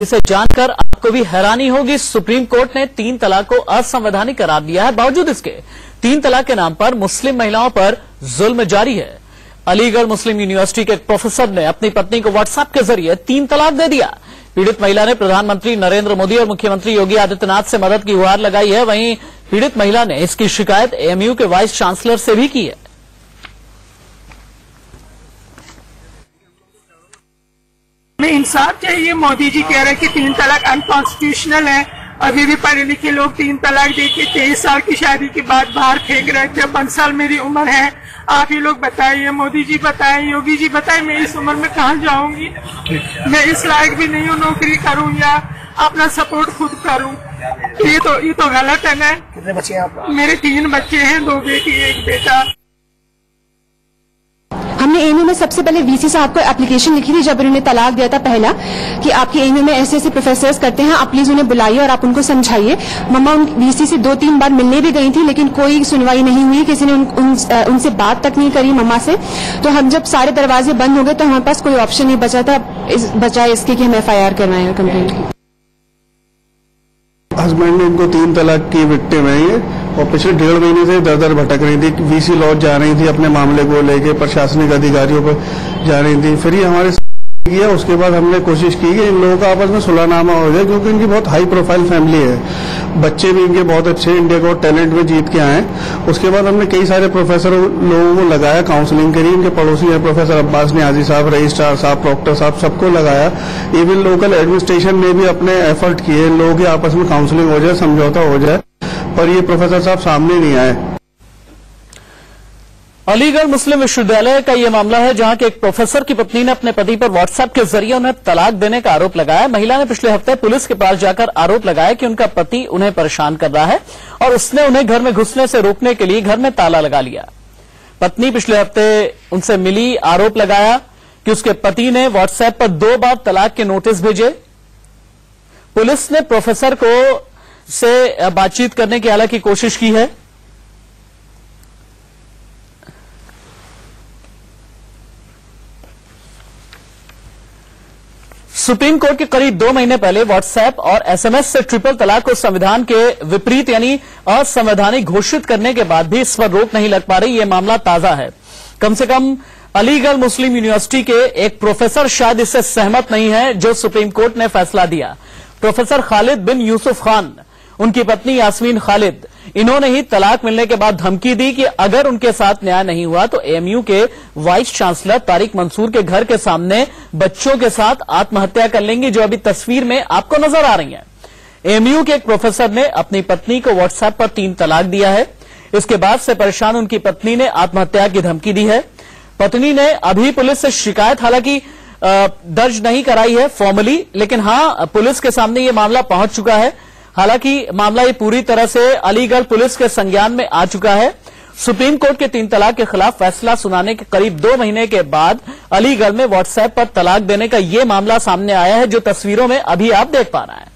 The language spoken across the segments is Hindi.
इसे जानकर आपको भी हैरानी होगी। सुप्रीम कोर्ट ने 3 तलाक को असंवैधानिक करार दिया है। बावजूद इसके 3 तलाक के नाम पर मुस्लिम महिलाओं पर जुल्म जारी है। अलीगढ़ मुस्लिम यूनिवर्सिटी के एक प्रोफेसर ने अपनी पत्नी को व्हाट्सएप के जरिए 3 तलाक दे दिया। पीड़ित महिला ने प्रधानमंत्री नरेंद्र मोदी और मुख्यमंत्री योगी आदित्यनाथ से मदद की गुहार लगाई है। वहीं पीड़ित महिला ने इसकी शिकायत एएमयू के वाइस चांसलर से भी की है। हमें इंसाफ चाहिए। मोदी जी कह रहे हैं कि 3 तलाक अनकॉन्स्टिट्यूशनल है। अभी भी पढ़े लिखे लोग 3 तलाक देके 23 साल की शादी के बाद बाहर फेंक रहे थे। 5 साल मेरी उम्र है। आप ही लोग बताइए, मोदी जी बताएं, योगी जी बताएं, मैं इस उम्र में कहाँ जाऊंगी? मैं इस लायक भी नहीं हूँ नौकरी करूँ या अपना सपोर्ट खुद करूँ। ये तो गलत है ना। कितने बच्चे हैं आप? मेरे 3 बच्चे हैं, 2 बेटी 1 बेटा। हमने एएमयू में सबसे पहले वीसी साहब को एप्लीकेशन लिखी थी जब उन्होंने तलाक दिया था पहला, कि आपके एएमयू में ऐसे ऐसे प्रोफेसर्स करते हैं, आप प्लीज उन्हें बुलाइए और आप उनको समझाइए। मम्मा वीसी से 2-3 बार मिलने भी गई थी, लेकिन कोई सुनवाई नहीं हुई, किसी ने उनसे बात तक नहीं करी मम्मा से। तो हम जब सारे दरवाजे बंद हो गए तो हमारे पास कोई ऑप्शन नहीं बचा था बजाय इसके कि हम FIR करवाएं कंप्लेंट की। हस्बैंड ने इनको 3 तलाक की विक्टिम है ये, और पिछले 1.5 महीने से दर दर भटक रही थी। वीसी लॉज जा रही थी, अपने मामले को लेके प्रशासनिक अधिकारियों पर जा रही थी। फिर ये हमारे किया, उसके बाद हमने कोशिश की कि इन लोगों का आपस में सुलहनामा हो जाए, क्योंकि इनकी बहुत हाई प्रोफाइल फैमिली है। बच्चे भी इनके बहुत अच्छे, इंडिया को टैलेंट में जीत के आए। उसके बाद हमने कई सारे प्रोफेसर लोगों को लगाया, काउंसलिंग करी। इनके पड़ोसी है प्रोफेसर अब्बास नियाजी साहब, रजिस्ट्रार साहब, प्रॉक्टर साहब, सबको लगाया। इवन लोकल एडमिनिस्ट्रेशन ने भी अपने एफर्ट किए लोगों की आपस में काउंसलिंग हो जाए, समझौता हो जाए, पर ये प्रोफेसर साहब सामने नहीं आए। अलीगढ़ मुस्लिम विश्वविद्यालय का यह मामला है, जहां के एक प्रोफेसर की पत्नी ने अपने पति पर व्हाट्सएप के जरिए उन्हें तलाक देने का आरोप लगाया। महिला ने पिछले हफ्ते पुलिस के पास जाकर आरोप लगाया कि उनका पति उन्हें परेशान कर रहा है और उसने उन्हें घर में घुसने से रोकने के लिए घर में ताला लगा लिया। पत्नी पिछले हफ्ते उनसे मिली, आरोप लगाया कि उसके पति ने व्हाट्सएप पर 2 बार तलाक के नोटिस भेजे। पुलिस ने प्रोफेसर को से बातचीत करने की हालांकि कोशिश की है। सुप्रीम कोर्ट के करीब 2 महीने पहले व्हाट्सएप और SMS से ट्रिपल तलाक को संविधान के विपरीत यानी असंवैधानिक घोषित करने के बाद भी इस पर रोक नहीं लग पा रही। यह मामला ताजा है। कम से कम अलीगढ़ मुस्लिम यूनिवर्सिटी के एक प्रोफेसर शायद इससे सहमत नहीं है जो सुप्रीम कोर्ट ने फैसला दिया। प्रोफेसर खालिद बिन यूसुफ खान, उनकी पत्नी यास्मीन खालिद, इन्होंने ही तलाक मिलने के बाद धमकी दी कि अगर उनके साथ न्याय नहीं हुआ तो एएमयू के वाइस चांसलर तारिक मंसूर के घर के सामने बच्चों के साथ आत्महत्या कर लेंगी, जो अभी तस्वीर में आपको नजर आ रही है। एएमयू के एक प्रोफेसर ने अपनी पत्नी को व्हाट्सएप पर 3 तलाक दिया है। इसके बाद से परेशान उनकी पत्नी ने आत्महत्या की धमकी दी है। पत्नी ने अभी पुलिस से शिकायत हालांकि दर्ज नहीं कराई है फॉर्मली, लेकिन हां पुलिस के सामने यह मामला पहुंच चुका है। हालांकि मामला ये पूरी तरह से अलीगढ़ पुलिस के संज्ञान में आ चुका है। सुप्रीम कोर्ट के 3 तलाक के खिलाफ फैसला सुनाने के करीब 2 महीने के बाद अलीगढ़ में व्हाट्सएप पर तलाक देने का ये मामला सामने आया है, जो तस्वीरों में अभी आप देख पा रहे हैं।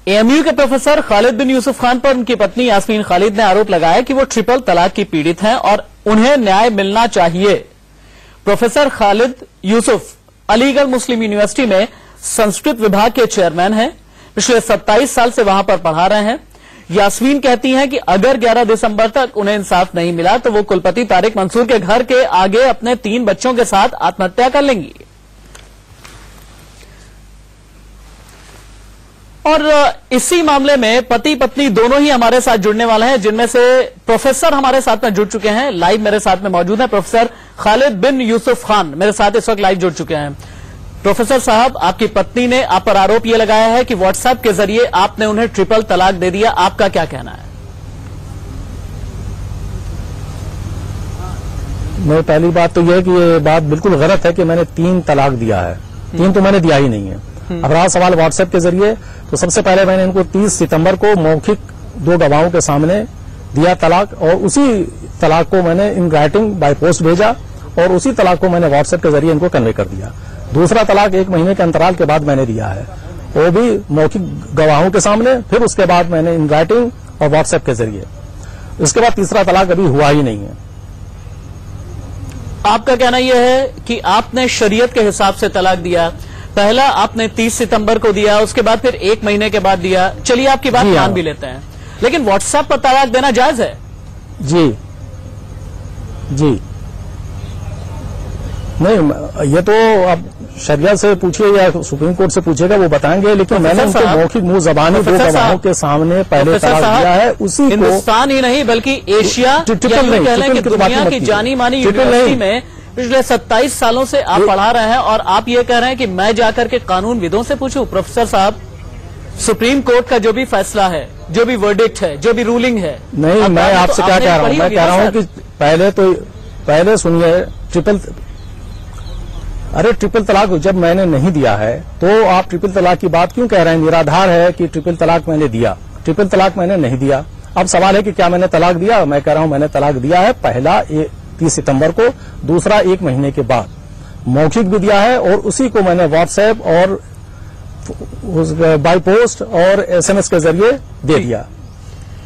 एएमयू के प्रोफेसर खालिद बिन यूसुफ खान पर उनकी पत्नी यास्मीन खालिद ने आरोप लगाया कि वो ट्रिपल तलाक की पीड़ित हैं और उन्हें न्याय मिलना चाहिए। प्रोफेसर खालिद यूसुफ अलीगढ़ मुस्लिम यूनिवर्सिटी में संस्कृत विभाग के चेयरमैन हैं। पिछले 27 साल से वहां पर पढ़ा रहे हैं। यास्मीन कहती हैं कि अगर 11 दिसंबर तक उन्हें इंसाफ नहीं मिला तो वो कुलपति तारिक मंसूर के घर के आगे अपने 3 बच्चों के साथ आत्महत्या कर लेंगी। और इसी मामले में पति पत्नी दोनों ही हमारे साथ जुड़ने वाले हैं, जिनमें से प्रोफेसर हमारे साथ में जुड़ चुके हैं। लाइव मेरे साथ में मौजूद है प्रोफेसर खालिद बिन यूसुफ खान, मेरे साथ इस वक्त लाइव जुड़ चुके हैं। प्रोफेसर साहब, आपकी पत्नी ने आप पर आरोप यह लगाया है कि व्हाट्सएप के जरिए आपने उन्हें ट्रिपल तलाक दे दिया, आपका क्या कहना है? मेरी पहली बात तो यह है कि ये बात बिल्कुल गलत है कि मैंने 3 तलाक दिया है। 3 तो मैंने दिया ही नहीं है। अब रहा सवाल व्हाट्सएप के जरिए, तो सबसे पहले मैंने इनको 30 सितंबर को मौखिक 2 गवाहों के सामने दिया तलाक, और उसी तलाक को मैंने इन राइटिंग बाय पोस्ट भेजा और उसी तलाक को मैंने व्हाट्सएप के जरिए इनको कन्वे कर दिया। दूसरा तलाक 1 महीने के अंतराल के बाद मैंने दिया है, वो भी मौखिक गवाहों के सामने, फिर उसके बाद मैंने इन राइटिंग और व्हाट्सएप के जरिए। इसके बाद तीसरा तलाक अभी हुआ ही नहीं है। आपका कहना यह है कि आपने शरीयत के हिसाब से तलाक दिया। पहला आपने 30 सितंबर को दिया, उसके बाद फिर 1 महीने के बाद दिया। चलिए आपकी बात मान भी लेते हैं, लेकिन व्हाट्सएप पर तलाक देना जायज है? जी जी नहीं, ये तो अब शरिया से पूछिए या सुप्रीम कोर्ट से पूछेगा, वो बताएंगे। लेकिन मैंने उनको मौखिक मुंह जबानी 2 गवाहों के सामने पहले तलाक दिया है। उसी को हिंदुस्तान ही नहीं बल्कि एशिया, दुनिया की जानी मानी यूनिवर्सिटी में पिछले 27 सालों से आप पढ़ा रहे हैं और आप ये कह रहे हैं कि मैं जाकर के कानूनविदों से पूछूं। प्रोफेसर साहब, सुप्रीम कोर्ट का जो भी फैसला है, जो भी वर्डिक्ट है, जो भी रूलिंग है, नहीं, मैं आपसे क्या कह रहा हूं, मैं कह रहा हूं कि पहले सुनिए, ट्रिपल तलाक जब मैंने नहीं दिया है तो आप ट्रिपल तलाक की बात क्यों कह रहे हैं? निराधार है कि ट्रिपल तलाक मैंने दिया। ट्रिपल तलाक मैंने नहीं दिया। अब सवाल है कि क्या मैंने तलाक दिया? मैं कह रहा हूं मैंने तलाक दिया है। पहला 30 सितंबर को, दूसरा 1 महीने के बाद। मौखिक भी दिया है और उसी को मैंने व्हाट्सएप और बाई पोस्ट और एसएमएस के जरिए दे दिया।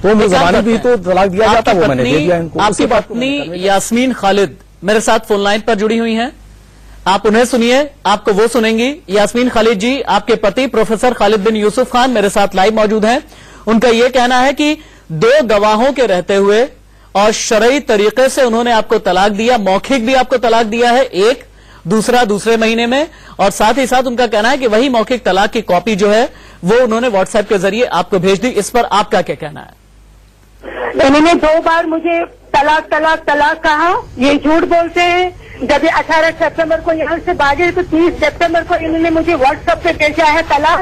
तो मुझे जबानी भी तो तलाक दिया जाता, वो मैंने दे दिया इनको। आपकी पत्नी यास्मीन खालिद मेरे साथ फोन लाइन पर जुड़ी हुई हैं, आप उन्हें सुनिए, आपको वो सुनेंगी। यास्मीन खालिद जी, आपके पति प्रोफेसर खालिद बिन यूसुफ खान मेरे साथ लाइव मौजूद हैं। उनका ये कहना है कि 2 गवाहों के रहते हुए और शरई तरीके से उन्होंने आपको तलाक दिया। मौखिक भी आपको तलाक दिया है, एक, दूसरा दूसरे महीने में, और साथ ही साथ उनका कहना है कि वही मौखिक तलाक की कॉपी जो है वो उन्होंने व्हाट्सएप के जरिए आपको भेज दी। इस पर आपका क्या कहना है? उन्होंने 2 बार मुझे तलाक तलाक तलाक कहा। ये झूठ बोलते हैं। जब ये 18 सितंबर को यहाँ से भागे तो 30 सितंबर को इन्होंने मुझे व्हाट्सएप पे भेजा है तलाक।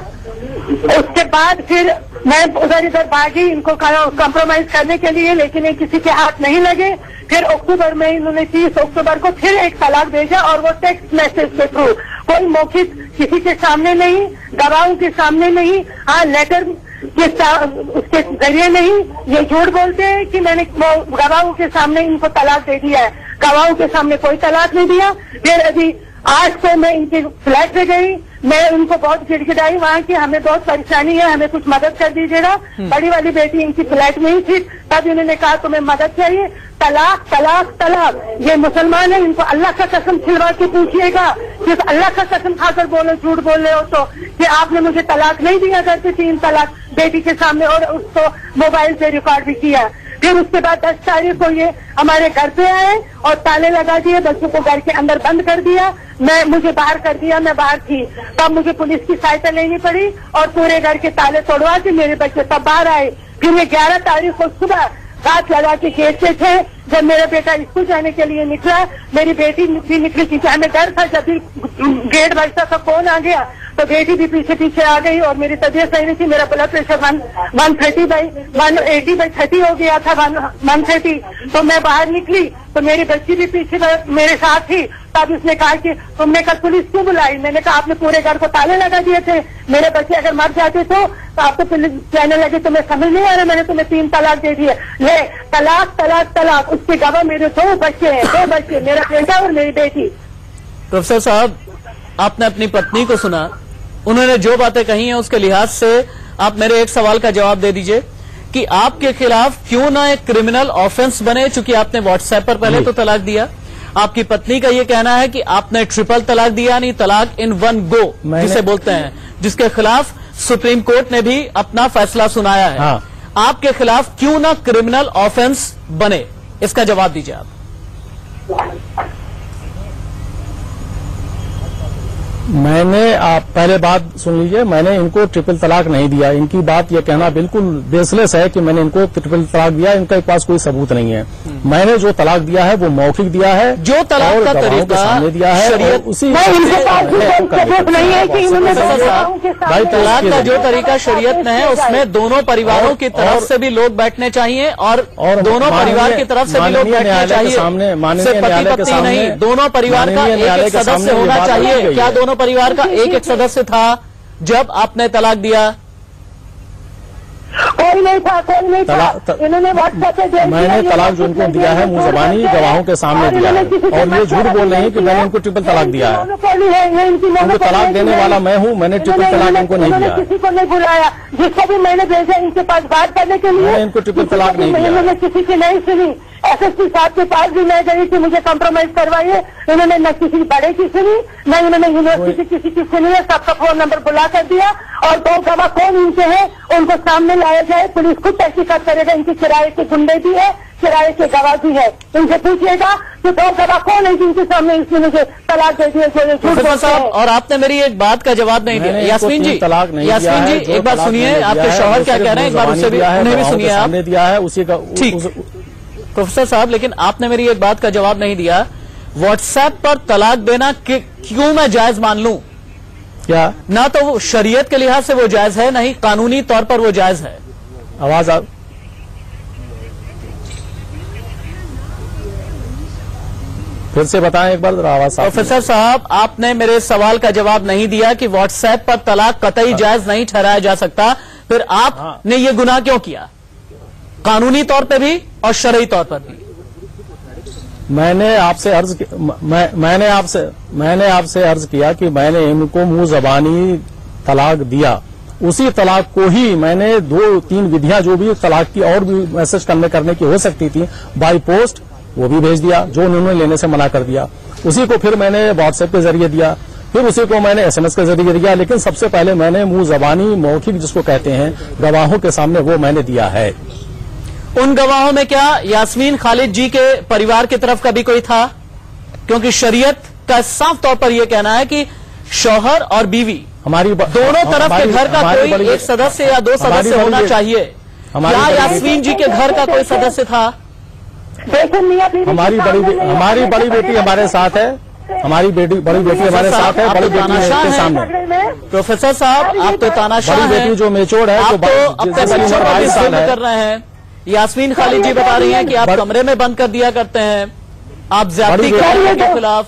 उसके बाद फिर मैं उधर इधर भागी इनको कॉम्प्रोमाइज करने के लिए, लेकिन ये किसी के हाथ नहीं लगे। फिर अक्टूबर में इन्होंने 30 अक्टूबर को फिर एक तलाक भेजा, और वो टेक्स्ट मैसेज के थ्रू, कोई मौखिक किसी के सामने नहीं, गवाहों के सामने नहीं, हाँ लेटर उसके जरिए नहीं। ये झूठ बोलते हैं कि मैंने गवाहों के सामने इनको तलाक दे दिया है। गवाहों के सामने कोई तलाक नहीं दिया। फिर अभी आज को मैं इनके फ्लैट पे गई, मैं उनको बहुत गिड़गिड़ाई वहाँ की, हमें बहुत परेशानी है, हमें कुछ मदद कर दीजिएगा। बड़ी वाली बेटी इनकी फ्लैट में ही थी, तब इन्होंने कहा तुम्हें मदद चाहिए। तलाक तलाक तलाक, ये मुसलमान है, इनको अल्लाह का कसम खिलवा के पूछिएगा, सिर्फ अल्लाह का कसम खाकर बोलो, झूठ बोल रहे हो तो, कि आपने मुझे तलाक नहीं दिया करते 3 तलाक बेटी के सामने, और उसको मोबाइल से रिकॉर्ड भी किया। फिर उसके बाद 10 तारीख को ये हमारे घर पे आए और ताले लगा दिए, बच्चों को घर के अंदर बंद कर दिया, मुझे बाहर कर दिया, मैं बाहर थी। तब मुझे पुलिस की सहायता लेनी पड़ी और पूरे घर के ताले तोड़वा के मेरे बच्चे तब बाहर आए। फिर ये 11 तारीख को सुबह हाथ लगा के गेट पे थे। जब मेरा बेटा स्कूल जाने के लिए निकला, मेरी बेटी भी निकली थी, हमें डर था। जब भी गेट बजता था कौन आ गया, तो बेटी भी पीछे पीछे आ गई, और मेरी तबीयत सही नहीं थी। मेरा ब्लड प्रेशर 180/30 हो गया था, 130। तो मैं बाहर निकली तो मेरी बच्ची भी पीछे मेरे साथ थी। तब उसने कहा कि तुमने कल पुलिस क्यों बुलाई? मैंने कहा आपने पूरे घर को ताले लगा दिए थे, मेरे बच्चे अगर मर जाते तो आपको पुलिस कहने लगे तुम्हें समझ नहीं आ रहा, मैंने तुम्हें 3 तलाक दे दिए। ले तलाक तलाक तलाक, उसके गवाह मेरे 2 बच्चे हैं, 2 बच्चे, मेरा बेटा और मेरी बेटी। प्रोफेसर साहब, आपने अपनी पत्नी को सुना, उन्होंने जो बातें कही हैं उसके लिहाज से आप मेरे एक सवाल का जवाब दे दीजिए कि आपके खिलाफ क्यों ना एक क्रिमिनल ऑफेंस बने, चूंकि आपने व्हाट्सएप पर पहले तो तलाक दिया। आपकी पत्नी का ये कहना है कि आपने ट्रिपल तलाक दिया, यानी तलाक इन 1 गो जिसे बोलते हैं, जिसके खिलाफ सुप्रीम कोर्ट ने भी अपना फैसला सुनाया है। हाँ। आपके खिलाफ क्यों ना क्रिमिनल ऑफेंस बने, इसका जवाब दीजिए आप। मैंने, आप पहले बात सुन लीजिए, मैंने इनको ट्रिपल तलाक नहीं दिया। इनकी बात यह कहना बिल्कुल बेसलेस है कि मैंने इनको ट्रिपल तलाक दिया, इनके पास कोई सबूत नहीं है। मैंने जो तलाक दिया है वो मौखिक दिया है, जो तलाक का तरीका सामने दिया है, और उसी भाई तलाक का जो तरीका शरीयत में है उसमें दोनों परिवारों की तरफ से भी लोग बैठने चाहिए, और दोनों परिवार की तरफ से भी लोग बैठने चाहिए। सिर्फ पति पत्नी नहीं, दोनों परिवार का एक सदस्य होना चाहिए। क्या दोनों परिवार का एक सदस्य था जब आपने तलाक दिया? कोई नहीं था, कोई नहीं था। इन्होंने व्हाट्सएप पे मैंने तलाक जो इनको दिया है मुंह जबानी गवाहों के सामने दिया है, और ये झूठ बोल रहे हैं कि मैंने इनको ट्रिपल तलाक दिया है। उनको तलाक देने वाला मैं हूँ, मैंने ट्रिपल तलाक इनको नहीं दिया। किसी को नहीं बुलाया, जिसको भी मैंने भेजा इनके पास बात करने के लिए, मैंने इनको ट्रिपल तलाक नहीं दिया। मैंने किसी की नहीं सुनी। SSP साहब के पास भी मैं गई कि मुझे कॉम्प्रोमाइज करवाइए। इन्होंने न किसी बड़े की सुनी, न इन्होंने यूनिवर्सिटी किसी की सुनी है। सबका फोन नंबर बुला कर दिया और 2 गवाह कौन इनके हैं उनको सामने लाया जाए। पुलिस खुद तहकीकात करेगा। इनके किराए के गुंडे भी है, किराए के गवाह भी है। इनसे पूछिएगा कि 2 गवाह कौन है जिनके सामने इसने मुझे तलाक दे दिया। प्रोफेसर साहब, और आपने मेरी एक बात का जवाब नहीं दिया। यास्मीन जी, यास्मीन जी एक बात सुनिए, आपके शौहर क्या कह रहे हैं, एक बार उससे भी उन्हें भी सुनिए आप। दिया है उसी का ठीक प्रोफेसर साहब, लेकिन आपने मेरी एक बात का जवाब नहीं दिया। व्हाट्सएप पर तलाक देना क्यों मैं जायज मान लूं? क्या ना तो वो शरीयत के लिहाज से वो जायज है, ना ही कानूनी तौर पर वो जायज है। आवाज आप फिर से बताएं एक बार आवाज। प्रोफेसर साहब, आपने मेरे सवाल का जवाब नहीं दिया कि व्हाट्सएप पर तलाक कतई जायज नहीं ठहराया जा सकता। फिर आपने ये गुनाह क्यों किया, कानूनी तौर पे भी और शरई तौर पर भी? मैंने आपसे अर्ज किया कि मैंने इनको मुंह जबानी तलाक दिया। उसी तलाक को ही मैंने 2-3 विधियां जो भी तलाक की और भी मैसेज करने की हो सकती थी बाई पोस्ट, वो भी भेज दिया जो उन्होंने लेने से मना कर दिया। उसी को फिर मैंने व्हाट्सएप के जरिए दिया, फिर उसी को मैंने SMS के जरिए दिया। लेकिन सबसे पहले मैंने मुंह जबानी मौखिक जिसको कहते हैं गवाहों के सामने वो मैंने दिया है। उन गवाहों में क्या यास्मीन खालिद जी के परिवार की तरफ का भी कोई था? क्योंकि शरीयत का साफ तौर पर यह कहना है कि शौहर और बीवी हमारी दोनों तरफ के घर का कोई एक सदस्य या 2 सदस्य होना चाहिए। क्या यास्मीन जी के घर का कोई सदस्य था? हमारी बड़ी बेटी हमारे साथ है, हमारी बड़ी बेटी हमारे साथ है, बड़ी बेटी के सामने। प्रोफेसर साहब, आप तो तानाशाह हैं, बड़ी बेटी जो मेच्योर है, आप तो अपने बच्चों पर भी जुल्म कर रहे हैं। यास्मीन खालिद जी बता रही हैं कि आप कमरे में बंद कर दिया करते हैं, आप ज्यादती करने के खिलाफ।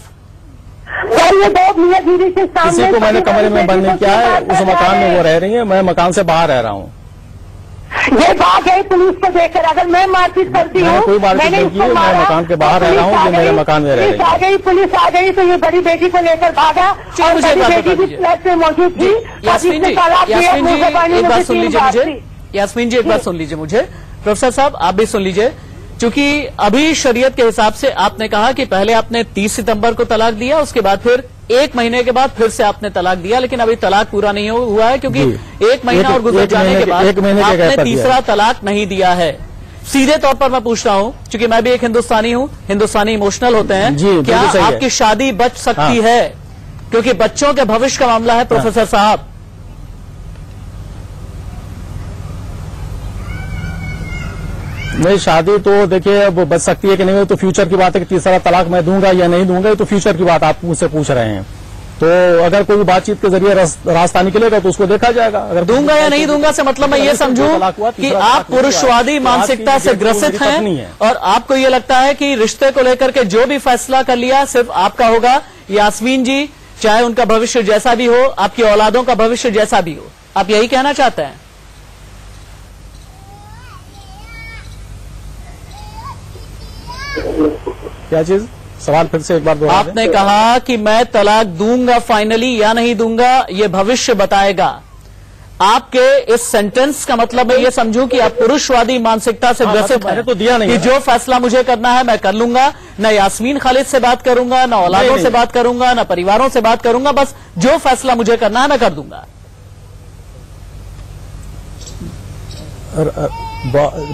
किसी को मैंने कमरे में बंद नहीं किया है, उस मकान में वो रह रही है, मैं मकान से बाहर रह रहा हूँ। ये बात है पुलिस को देखकर, अगर मैं मारपीट करती हूँ, कोई मारपीट नहीं की, मैं मकान के बाहर रह रहा हूँ, ये मेरे मकान में रह रही है। पुलिस आ गई तो ये बड़ी बेटी को लेकर भागा और बड़ी बेटी भी फ्लैट में मौजूद थी। यास्मीन जी एक बात सुन लीजिए मुझे, यास्मीन जी एक बात सुन लीजिए मुझे। प्रोफेसर साहब आप भी सुन लीजिए, क्योंकि अभी शरीयत के हिसाब से आपने कहा कि पहले आपने 30 सितंबर को तलाक दिया, उसके बाद फिर 1 महीने के बाद फिर से आपने तलाक दिया, लेकिन अभी तलाक पूरा नहीं हुआ है क्योंकि 1 महीना और गुजर जाने के बाद आपने तीसरा तलाक नहीं दिया है। सीधे तौर पर मैं पूछ रहा हूं, क्योंकि मैं भी एक हिंदुस्तानी हूं, हिंदुस्तानी इमोशनल होते हैं, क्या आपकी शादी बच सकती है? क्योंकि बच्चों के भविष्य का मामला है प्रोफेसर साहब। नहीं, शादी तो देखिए अब बच सकती है कि नहीं, तो फ्यूचर की बात है कि तीसरा तलाक मैं दूंगा या नहीं दूंगा, ये तो फ्यूचर की बात आप मुझसे पूछ रहे हैं। तो अगर कोई बातचीत के जरिए रास्ता निकलेगा तो उसको देखा जाएगा। अगर दूंगा या नहीं दूंगा से मतलब मैं ये समझूं कि आप पुरुषवादी मानसिकता से ग्रसित हैं और आपको ये लगता है कि रिश्ते को लेकर के जो भी फैसला कर लिया सिर्फ आपका होगा। यास्मीन जी, चाहे उनका भविष्य जैसा भी हो, आपकी औलादों का भविष्य जैसा भी हो, आप यही कहना चाहते हैं? क्या चीज? सवाल फिर से एक बार दोहरा दें। आपने कहा कि मैं तलाक दूंगा फाइनली या नहीं दूंगा, ये भविष्य बताएगा। आपके इस सेंटेंस का मतलब मैं ये समझूं कि आप पुरुषवादी मानसिकता से ग्रसित हैं तो दिया नहीं कि जो फैसला मुझे करना है मैं कर लूंगा, न यास्मीन खालिद से बात करूंगा, न औलादों से बात करूंगा, न परिवारों से बात करूंगा, बस जो फैसला मुझे करना है मैं कर दूंगा।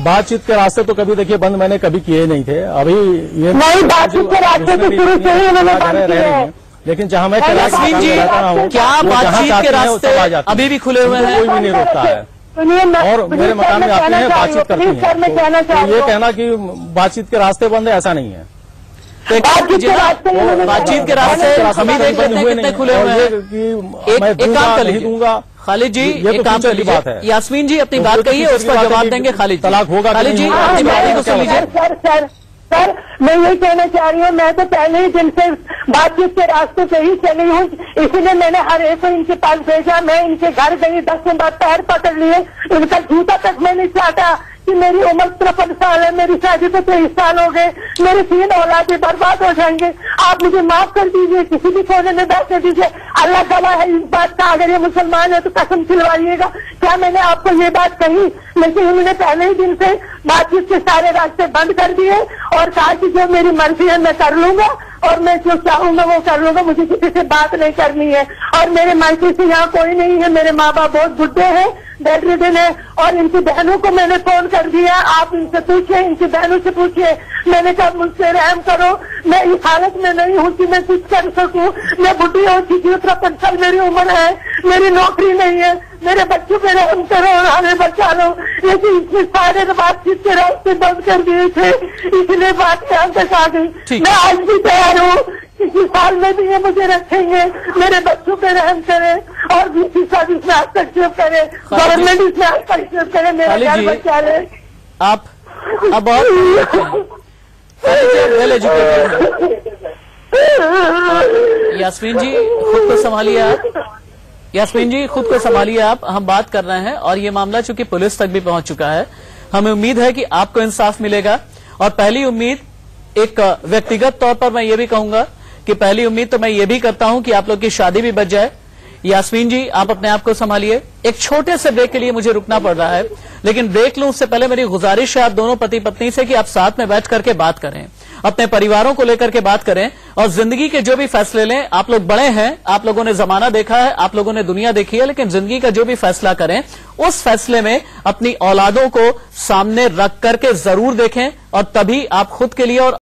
बातचीत के रास्ते तो कभी देखिए बंद मैंने कभी किए नहीं थे। अभी ये नहीं, बातचीत के रास्ते तो शुरू से ही उन्होंने बंद किए हैं। लेकिन जहां मैं यास्मीन जी, क्या बातचीत के रास्ते अभी भी खुले हुए हैं? कोई भी नहीं रोकता है और मेरे मकान में आते हैं, बातचीत करती हैं। तो ये कहना कि बातचीत के रास्ते बंद है, ऐसा नहीं है। बातचीत के रास्ते हम ही देख लेते हैं कितने खुले हुए हैं। एक काम कर लीजिए खालिद जी, एक काम कर लीजिए, यास्मीन जी अपनी बात कहिए, उसका जवाब देंगे खालिद। तलाक होगा खालिद जी, अपनी बात को सुन लीजिए। सर मैं यही कहना चाह रही हूँ, मैं तो पहले ही दिन से बातचीत के रास्ते पे ही चली हूँ, इसलिए मैंने हर एक को इनके पास भेजा। मैं इनके घर गई, 10 दिन बाद पैर पकड़ लिए, इनका जूता तक मैं नहीं चाहता कि मेरी उम्र 53 साल है, मेरी शादी को 23 साल हो गए, मेरे 3 औलादें बर्बाद हो जाएंगे। आप मुझे माफ कर दीजिए, किसी भी कोने में बैठ कर दीजिए। अल्लाह गवाह है इस बात का, अगर ये मुसलमान है तो कसम खिलवाइएगा। क्या मैंने आपको ये बात कही? लेकिन उन्होंने पहले ही दिन से बातचीत के सारे रास्ते बंद कर दिए और कहा कि जो मेरी मर्जी है मैं कर लूंगा और मैं जो चाहूंगा वो कर लूंगा, मुझे किसी से बात नहीं करनी है। और मेरे मायके से यहाँ कोई नहीं है, मेरे माँ बाप बहुत बुढ़े हैं, बेड रिडन है। और इनकी बहनों को मैंने फोन कर दिया, आप इनसे पूछिए, इनकी बहनों से पूछिए। मैंने कहा मुझसे रहम करो, मैं इस हालत में नहीं हूँ कि मैं कुछ कर सकूँ, मैं बुढ़ी हो चुकी हूँ, 53 साल मेरी उम्र है, मेरी नौकरी नहीं है, मेरे बच्चों पे रहम करो और हमें बचा लो। लेकिन इसने सारे बातचीत के रास्ते बंद कर दिए थे, इसलिए बात यहाँ तक आ गई। मैं आज भी तैयार हूँ, किसी साल में भी ये मुझे रखेंगे, मेरे बच्चों पे रहम करे और दूसरी साल इसमें हस्तक्षेप करे, गवर्नमेंट इसमें हस्तक्षेप करे, मेरा घर बचा ले। आप बहुत वेल एजुकेटेड। यास्मीन जी खुद को संभालिए आप, यास्मीन जी खुद को संभालिए आप। हम बात कर रहे हैं और ये मामला चूंकि पुलिस तक भी पहुंच चुका है, हमें उम्मीद है कि आपको इंसाफ मिलेगा। और पहली उम्मीद एक व्यक्तिगत तौर पर मैं ये भी कहूंगा कि पहली उम्मीद तो मैं ये भी करता हूं कि आप लोग की शादी भी बच जाए। यास्मीन जी आप अपने आप को संभालिए। एक छोटे से ब्रेक के लिए मुझे रुकना पड़ रहा है, लेकिन ब्रेक लूं उससे पहले मेरी गुजारिश है आप दोनों पति पत्नी से कि आप साथ में बैठ करके बात करें, अपने परिवारों को लेकर के बात करें और जिंदगी के जो भी फैसले लें। आप लोग बड़े हैं, आप लोगों ने जमाना देखा है, आप लोगों ने दुनिया देखी है, लेकिन जिंदगी का जो भी फैसला करें उस फैसले में अपनी औलादों को सामने रख करके जरूर देखें और तभी आप खुद के लिए और